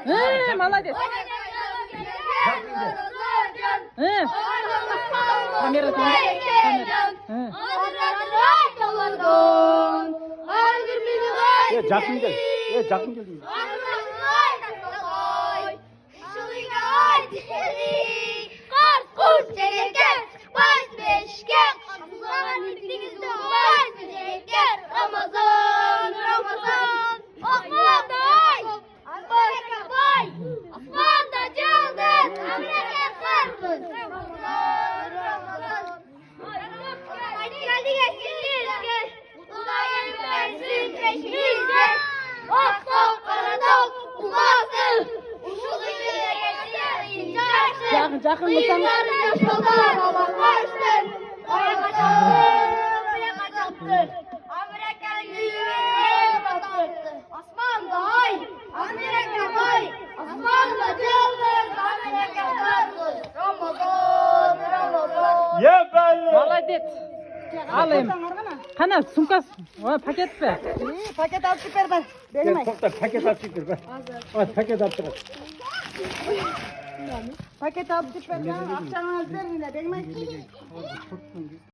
Молодец. Kamera Jakın gel. Jakın gel. Ramazan, Ramazan, Osman'day, Osman'day, Osman'da cıldır, Amerika sarılır. Ramazan, Ramazan, hadi geçsiniz, Ulayın versin peşinizde, ok karadok, umasın, uşulu yüze geçsin, çarşı. Jakın mısın? Yaşlılar olan varsın, oraya kaçaktır. Amerika yüreğe battı. Osmanlı'day, Amerika'day, Osmanlı cıldır, Amerika'dır. Ramazan, Ramazan. Ye belli. Молодец. Alayım. Kana sumkas. Paket ver. Paket al süper ben. Gel topla paket açıktır be. Hadi paket attır. Paket al süper ben. Akşam hazır yine. Benim